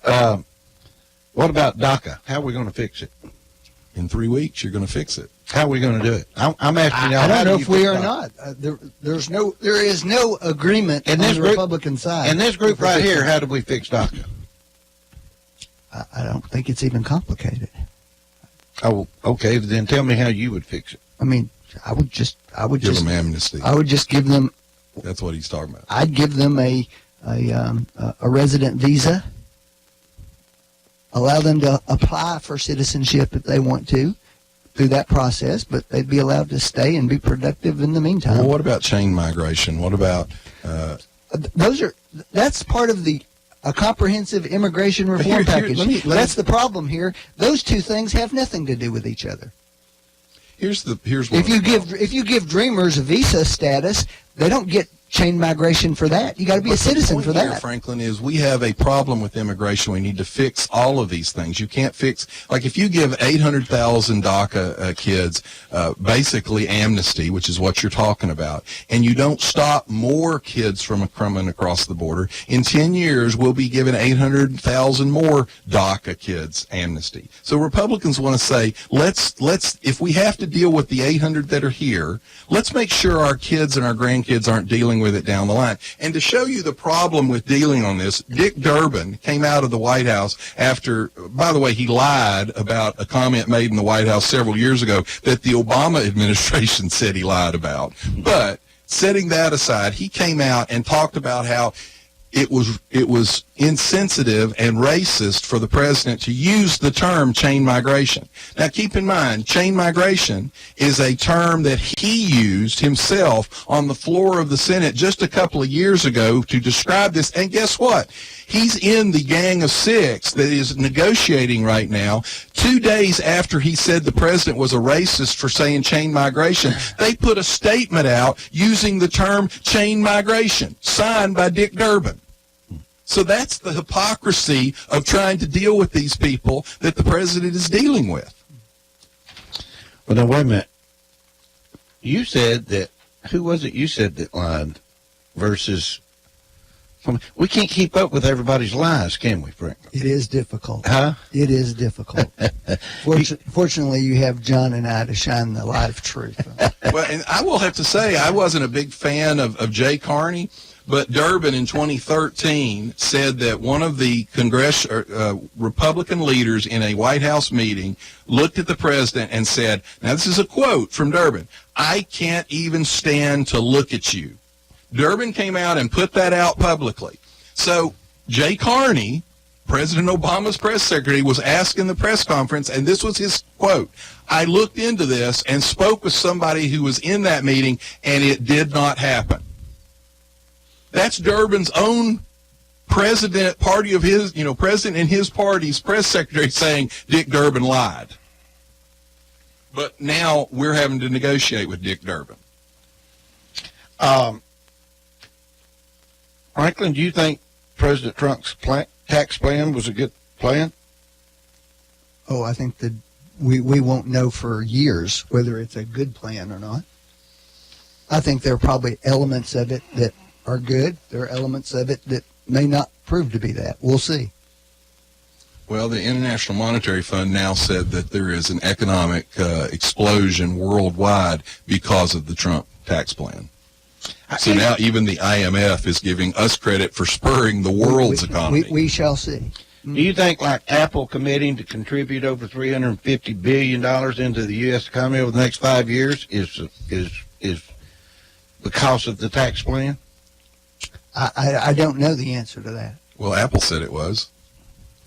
What about DACA? How are we going to fix it? In 3 weeks, you're going to fix it. How are we going to do it? I'm asking y'all. I don't know if we are or not. There is no agreement on the Republican side. In this group right here, how do we fix DACA? I don't think it's even complicated. Oh, okay. Then tell me how you would fix it. I mean, I would give them amnesty. I would just give them. That's what he's talking about. I'd give them a resident visa. Allow them to apply for citizenship if they want to through that process, but they'd be allowed to stay and be productive in the meantime. Well, what about chain migration? What about that's part of a comprehensive immigration reform package. That's the problem here. Those two things have nothing to do with each other. Here's what if you give dreamers a visa status, they don't get chain migration for that. You got to be a citizen for that. Here, Franklin, is we have a problem with immigration. We need to fix all of these things. You can't fix, like if you give 800,000 DACA kids basically amnesty, which is what you're talking about, and you don't stop more kids from coming across the border, in 10 years we'll be giving 800,000 more DACA kids amnesty. So Republicans want to say, let's if we have to deal with the 800 that are here, let's make sure our kids and our grandkids aren't dealing with it down the line. And to show you the problem with dealing on this, Dick Durbin came out of the White House after, by the way, he lied about a comment made in the White House several years ago that the Obama administration said he lied about. But setting that aside, he came out and talked about how it was insensitive and racist for the president to use the term chain migration. Now, keep in mind, chain migration is a term that he used himself on the floor of the Senate just a couple of years ago to describe this. And guess what? He's in the Gang of Six that is negotiating right now. 2 days after he said the president was a racist for saying chain migration, they put a statement out using the term chain migration, signed by Dick Durbin. So that's the hypocrisy of trying to deal with these people that the president is dealing with. Well, now, wait a minute. You said that, who was it you said that lied versus, we can't keep up with everybody's lies, can we, Frank? It is difficult. Huh? It is difficult. Fortunately, you have John and I to shine the light of truth. Well, and I will have to say, I wasn't a big fan of Jay Carney. But Durbin in 2013 said that one of the Republican leaders in a White House meeting looked at the president and said, now this is a quote from Durbin, "I can't even stand to look at you." Durbin came out and put that out publicly. So Jay Carney, President Obama's press secretary, was asked in the press conference, and this was his quote, "I looked into this and spoke with somebody who was in that meeting, and it did not happen." That's Durbin's own president in his party's press secretary saying Dick Durbin lied. But now we're having to negotiate with Dick Durbin. Franklin, do you think President Trump's tax plan was a good plan? Oh, I think that we won't know for years whether it's a good plan or not. I think there are probably elements of it that are good. There are elements of it that may not prove to be that. We'll see. Well, the International Monetary Fund now said that there is an economic explosion worldwide because of the Trump tax plan. So now even the IMF is giving us credit for spurring the world's economy. We shall see. Do you think, like Apple committing to contribute over $350 billion into the U.S. economy over the next 5 years is because of the tax plan? I don't know the answer to that. Well, Apple said it was.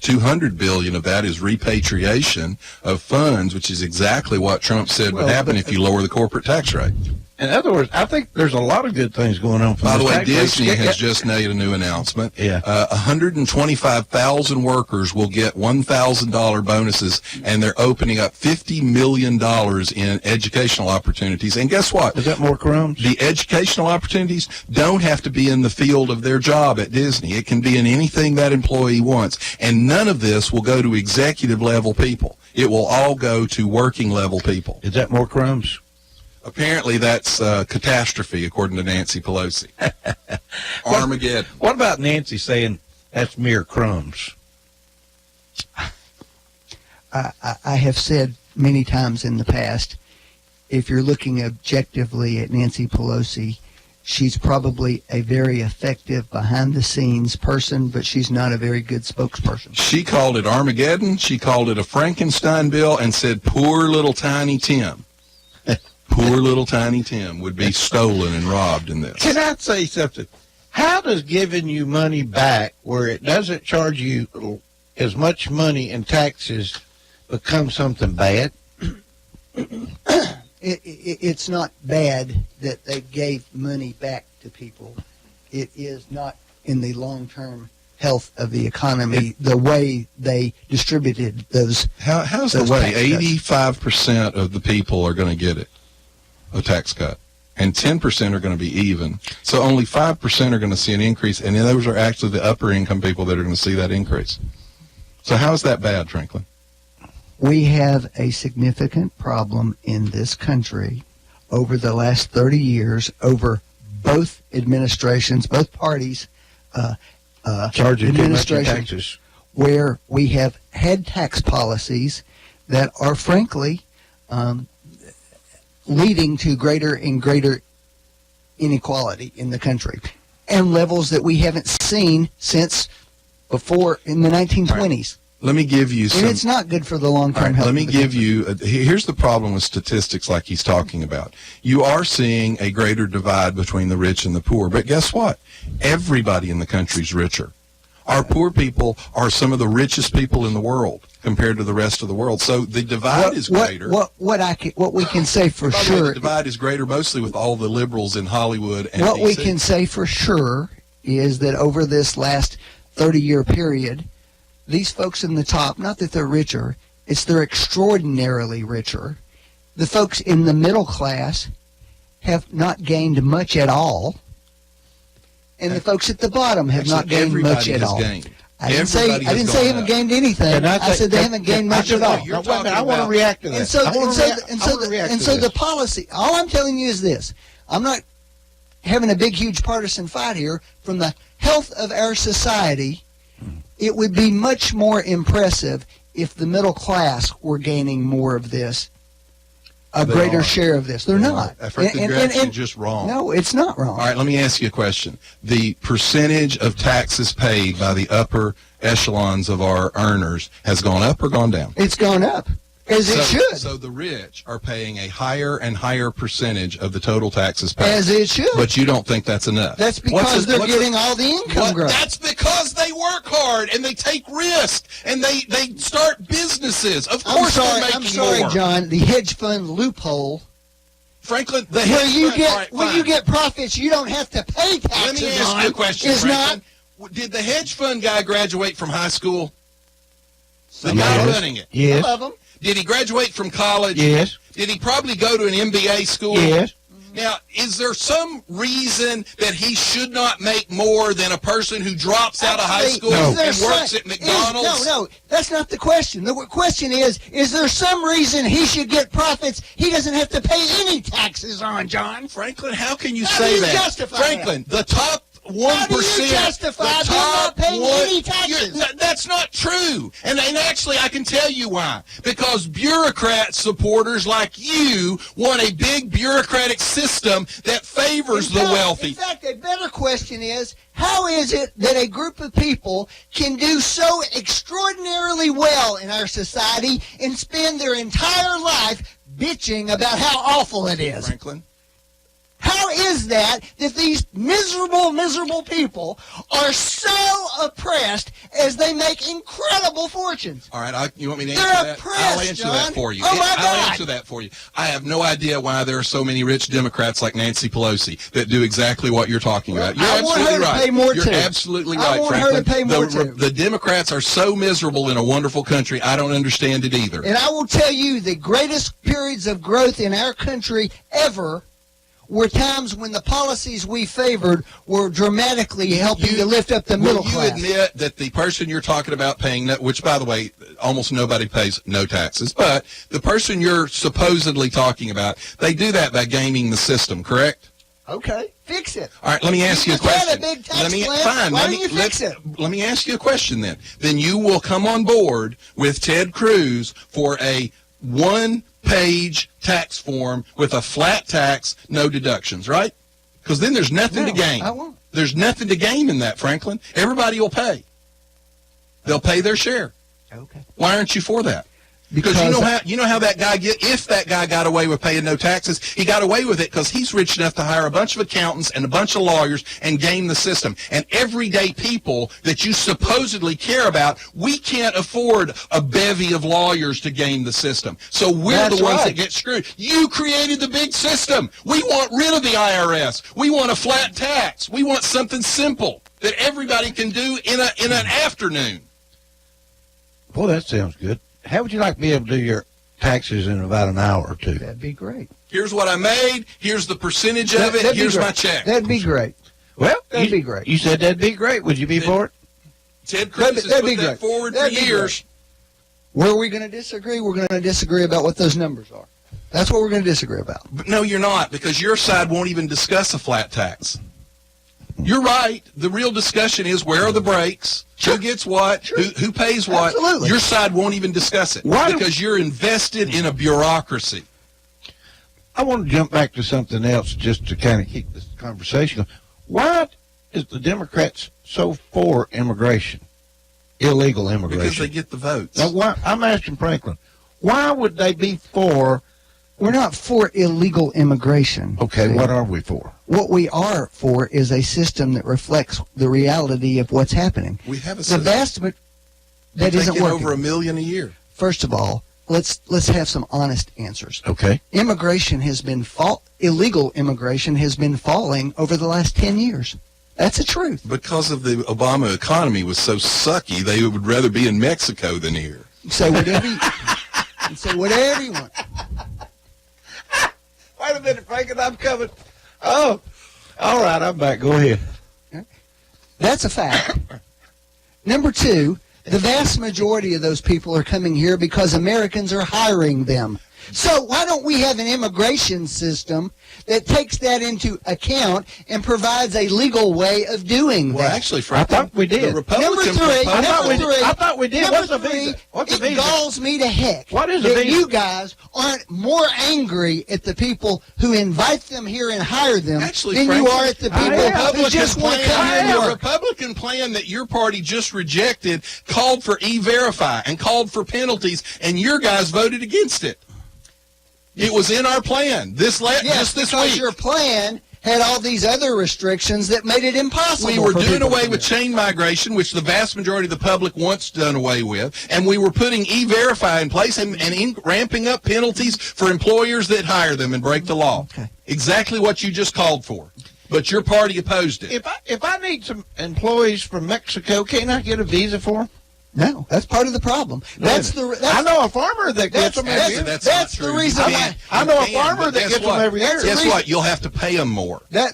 $200 billion of that is repatriation of funds, which is exactly what Trump said would happen if you lower the corporate tax rate. In other words, I think there's a lot of good things going on. By the way, Disney has just made a new announcement. 125,000 workers will get $1,000 bonuses, and they're opening up $50 million in educational opportunities. And guess what? Is that more crumbs? The educational opportunities don't have to be in the field of their job at Disney. It can be in anything that employee wants. And none of this will go to executive level people. It will all go to working level people. Is that more crumbs? Apparently that's catastrophe, according to Nancy Pelosi. Armageddon. What about Nancy saying that's mere crumbs? I have said many times in the past, if you're looking objectively at Nancy Pelosi, she's probably a very effective behind-the-scenes person, but she's not a very good spokesperson. She called it Armageddon. She called it a Frankenstein bill and said, poor little tiny Tim. Poor little tiny Tim would be stolen and robbed in this. Can I say something? How does giving you money back where it doesn't charge you as much money in taxes become something bad? It's not bad that they gave money back to people. It is not in the long-term health of the economy the way they distributed those. How's the way? 85% of the people are going to get it. A tax cut, and 10% are going to be even. So only 5% are going to see an increase, and those are actually the upper income people that are going to see that increase. So how is that bad, Franklin? We have a significant problem in this country over the last 30 years over both administrations, both parties, charging too much in taxes, where we have had tax policies that are frankly leading to greater and greater inequality in the country, and levels that we haven't seen since before in the 1920s. Let me give you some. And it's not good for the long-term health. Let me give you. Here's the problem with statistics like he's talking about. You are seeing a greater divide between the rich and the poor, but guess what? Everybody in the country is richer. Our poor people are some of the richest people in the world compared to the rest of the world. So the divide is greater. What we can say for By the way, sure. the divide is greater mostly with all the liberals in Hollywood and What we DC. can say for sure is that over this last 30-year period, these folks in the top, not that they're richer, it's they're extraordinarily richer. The folks in the middle class have not gained much at all. And the folks at the bottom have not gained much at all. I didn't say they haven't gained anything. I said they haven't gained much at all. I want to react to that. And so the policy, all I'm telling you is this. I'm not having a big, huge partisan fight here. From the health of our society, it would be much more impressive if the middle class were gaining more of this, a greater share of this. They're not. I think you're actually just wrong. No, it's not wrong. All right, let me ask you a question. The percentage of taxes paid by the upper echelons of our earners has gone up or gone down? It's gone up, as it should. So the rich are paying a higher and higher percentage of the total taxes paid. As it should. But you don't think that's enough. That's because they're getting all the income growth. That's because they work hard and they take risk and they start businesses. Of course they're making I'm sorry, more. John. The hedge fund loophole. Franklin, the where hedge you fund, get right, when you get profits, you don't have to pay taxes. Let me ask you a question, Is Franklin. Did the hedge fund guy graduate from high school? The guy running it. Yes. Some of them. Did he graduate from college? Yes. Did he probably go to an MBA school? Yes. Now, is there some reason that he should not make more than a person who drops out of high school and works at McDonald's? No, that's not the question. The question is there some reason he should get profits he doesn't have to pay any taxes on, John? Franklin, how can you How say do you that? justify Franklin, the top 1%. How do you justify the them top not paying one- any taxes? That's not true. And actually, I can tell you why. Because bureaucrat supporters like you want a big bureaucratic system that favors the wealthy. In fact, a better question is, how is it that a group of people can do so extraordinarily well in our society and spend their entire life bitching about how awful it is? Franklin? How is that these miserable people are so oppressed as they make incredible fortunes? All right, you want me to They're answer that? oppressed, I'll answer John. that for you. Oh, my I'll God. answer that for you. I have no idea why there are so many rich Democrats like Nancy Pelosi that do exactly what you're talking about. You're I want her absolutely to right. pay more, You're too. absolutely I right, want her Franklin. to pay more, too. The Democrats are so miserable in a wonderful country, I don't understand it either. And I will tell you, the greatest periods of growth in our country ever were times when the policies we favored were dramatically helping to lift up the middle class. Will you admit that the person you're talking about paying, which, by the way, almost nobody pays no taxes, but the person you're supposedly talking about, they do that by gaming the system, correct? Okay, fix it. All right, let me ask you a just had question. a big tax plan. Why don't you fix it? Let me ask you a question then. Then you will come on board with Ted Cruz for a one-page tax form with a flat tax, no deductions, right? Because then there's nothing to gain. I won't. There's nothing to gain in that, Franklin. Everybody will pay. They'll pay their share. Okay. Why aren't you for that? Because you know how that guy if that guy got away with paying no taxes, he got away with it because he's rich enough to hire a bunch of accountants and a bunch of lawyers and game the system. And everyday people that you supposedly care about, we can't afford a bevy of lawyers to game the system. So we're the ones that get screwed. You created the big system. We want rid of the IRS. We want a flat tax. We want something simple that everybody can do in an afternoon. Boy, that sounds good. How would you like to be able to do your taxes in about an hour or two? That'd be great. Here's what I made. Here's the percentage of it. Here's my check. That'd be great. Well, that'd be great. You said that'd be great. Would you be for it? Ted Cruz has put that forward for years. Where are we going to disagree? We're going to disagree about what those numbers are. That's what we're going to disagree about. But no, you're not, because your side won't even discuss a flat tax. You're right. The real discussion is where are the breaks? Who gets what? Who pays what? Absolutely. Your side won't even discuss it because you're invested in a bureaucracy. I want to jump back to something else just to kind of keep this conversation going. Why is the Democrats so for immigration, illegal immigration? Because they get the votes. Now, I'm asking Franklin, why would they be for We're not for illegal immigration. Okay, what are we for? What we are for is a system that reflects the reality of what's happening. We have a The system. vast that We're isn't taking working. over 1 million a year. First of all, let's have some honest answers. Okay. Immigration has been illegal immigration has been falling over the last 10 years. That's the truth. Because of the Obama economy was so sucky, they would rather be in Mexico than here. Say whatever say whatever you want. Wait a minute, Franklin, I'm coming. Oh, all right, I'm back. Go ahead. That's a fact. Number two, the vast majority of those people are coming here because Americans are hiring them. So why don't we have an immigration system that takes that into account and provides a legal way of doing that? Well, actually, I Franklin, thought we did. The Republican I thought we did. Number What's the three, visa? What's the it visa? galls me to heck What is a that visa? you guys aren't more angry at the people who invite them here and hire them Actually, than Franklin, you are at the I people am. who just want to come here and The work. Republican plan that your party just rejected called for E-Verify and called for penalties, and your guys voted against it. It was in our plan just this because week. your plan had all these other restrictions that made it impossible. We were for doing people to away come with here. chain migration, which the vast majority of the public wants done away with, and we were putting E-Verify in place and ramping up penalties for employers that hire them and break the law. Okay. Exactly what you just called for. But your party opposed it. If I need some employees from Mexico, can't I get a visa for them? No, that's part of the problem. I know a farmer that gets them every year. That's that's not the true. You reason can't- I you know a can, farmer but that guess gets them what? every year. Guess what? You'll have to pay them more. That's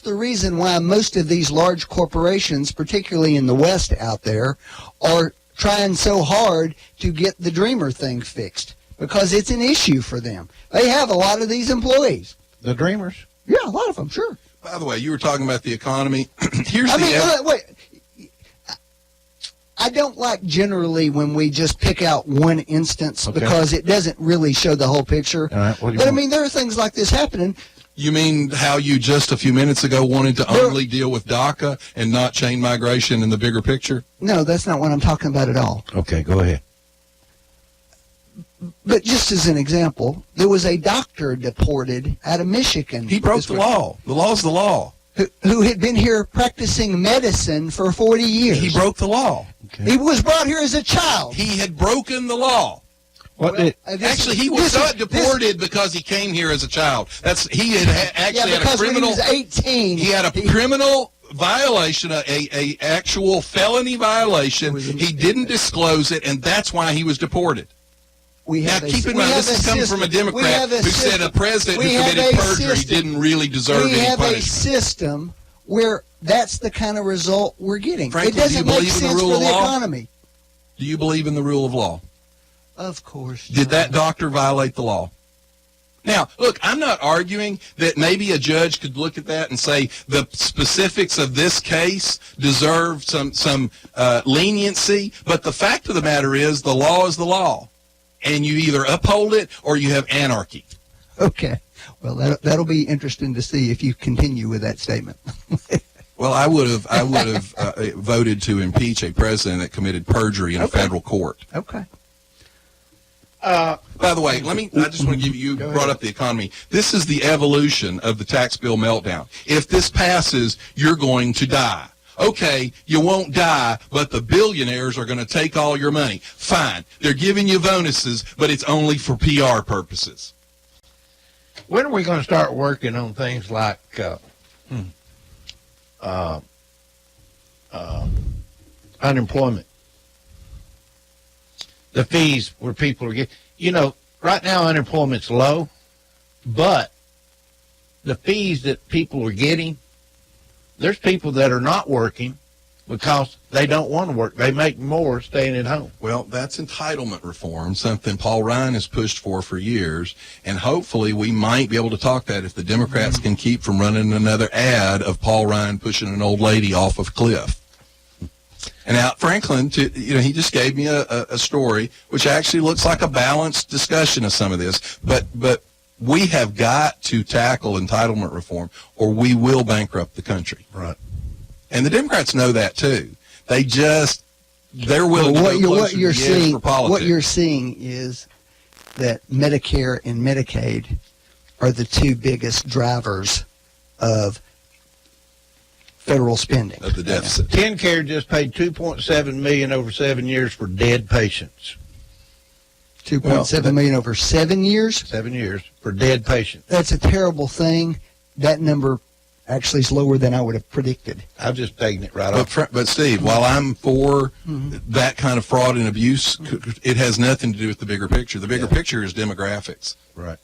the reason why most of these large corporations, particularly in the West out there, are trying so hard to get the Dreamer thing fixed because it's an issue for them. They have a lot of these employees. The Dreamers. Yeah, a lot of them, sure. By the way, you were talking about the economy. Here's I the mean, wait. I don't like generally when we just pick out one instance because it doesn't really show the whole picture. All right, what do you But I want? mean, there are things like this happening. You mean how you just a few minutes ago wanted to only deal with DACA and not chain migration in the bigger picture? No, that's not what I'm talking about at all. Okay, go ahead. But just as an example, there was a doctor deported out of Michigan. He broke the law. The law's the law. Who had been here practicing medicine for 40 years. He broke the law. He was brought here as a child. He had broken the law. Actually, he was not deported because he came here as a child. He had actually had a because criminal. when he was 18, He had a criminal violation, a actual felony violation. He didn't disclose it, and that's why he was deported. Now, keep in mind, this is coming from a Democrat who said a president who committed perjury didn't really deserve we any have a punishment. system where that's the kind of result we're getting. Franklin, it doesn't do you make believe in the sense rule for of the law? economy. Do you believe in the rule of law? Of course. Did that doctor violate the law? Now, look, I'm not arguing that maybe a judge could look at that and say the specifics of this case deserve some leniency, but the fact of the matter is the law is the law, and you either uphold it or you have anarchy. Okay. Well, that'll be interesting to see if you continue with that statement. Well, I would have voted to impeach a president that committed perjury in a federal court. Okay. By the way, I just want to give you brought up the economy. This is the evolution of the tax bill meltdown. If this passes, you're going to die. Okay, you won't die, but the billionaires are going to take all your money. Fine. They're giving you bonuses, but it's only for PR purposes. When are we going to start working on things like unemployment? The fees where people are getting, right now unemployment's low, but the fees that people are getting, there's people that are not working because they don't want to work. They make more staying at home. Well, that's entitlement reform, something Paul Ryan has pushed for years, and hopefully we might be able to talk that if the Democrats can keep from running another ad of Paul Ryan pushing an old lady off of a cliff. And now Franklin, he just gave me a story which actually looks like a balanced discussion of some of this, but we have got to tackle entitlement reform or we will bankrupt the country. Right. And the Democrats know that too. They're willing to go closer to the edge for politics. What you're seeing is that Medicare and Medicaid are the two biggest drivers of federal spending. Of the deficit. TennCare just paid $2.7 million over 7 years for dead patients. $2.7 million over 7 years. 7 years for dead patients. That's a terrible thing. That number actually is lower than I would have predicted. I've just taken it right off. But Steve, while I'm for that kind of fraud and abuse, it has nothing to do with the bigger picture. The bigger picture is demographics. Right.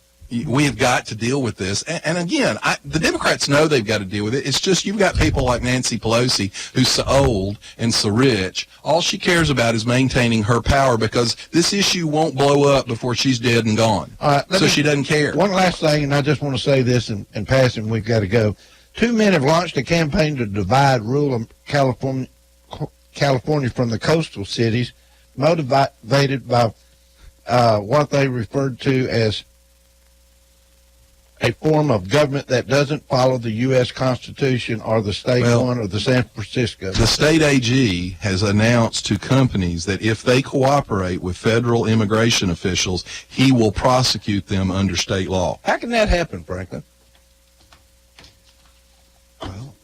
We have got to deal with this. And again, the Democrats know they've got to deal with it. It's just you've got people like Nancy Pelosi, who's so old and so rich. All she cares about is maintaining her power because this issue won't blow up before she's dead and gone. All right, so she doesn't care. One last thing, and I just want to say this in passing, we've got to go. 2 men have launched a campaign to divide rural California from the coastal cities, motivated by what they referred to as a form of government that doesn't follow the U.S. Constitution or the state one or the San Francisco. The state AG has announced to companies that if they cooperate with federal immigration officials, he will prosecute them under state law. How can that happen, Franklin? Well,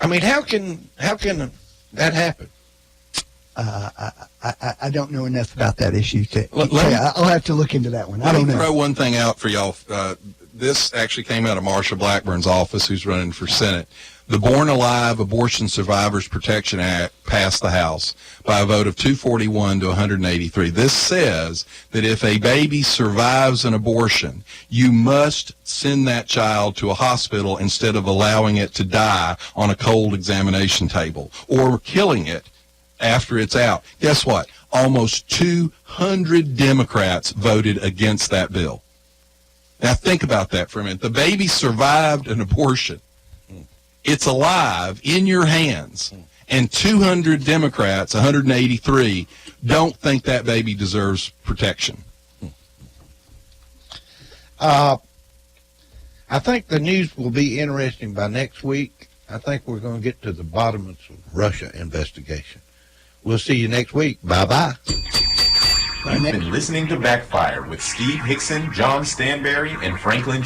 I mean, how can that happen? I don't know enough about that issue to. I'll have to look into that one. I don't know. Let me throw one thing out for y'all. This actually came out of Marsha Blackburn's office, who's running for Senate. The Born Alive Abortion Survivors Protection Act passed the House by a vote of 241 to 183. This says that if a baby survives an abortion, you must send that child to a hospital instead of allowing it to die on a cold examination table or killing it after it's out. Guess what? Almost 200 Democrats voted against that bill. Now think about that for a minute. The baby survived an abortion. It's alive in your hands. And 200 Democrats, 183, don't think that baby deserves protection. I think the news will be interesting by next week. I think we're going to get to the bottom of the Russia investigation. We'll see you next week. Bye-bye. You've been listening to Backfire with Steve Hickson, John Stanberry, and Franklin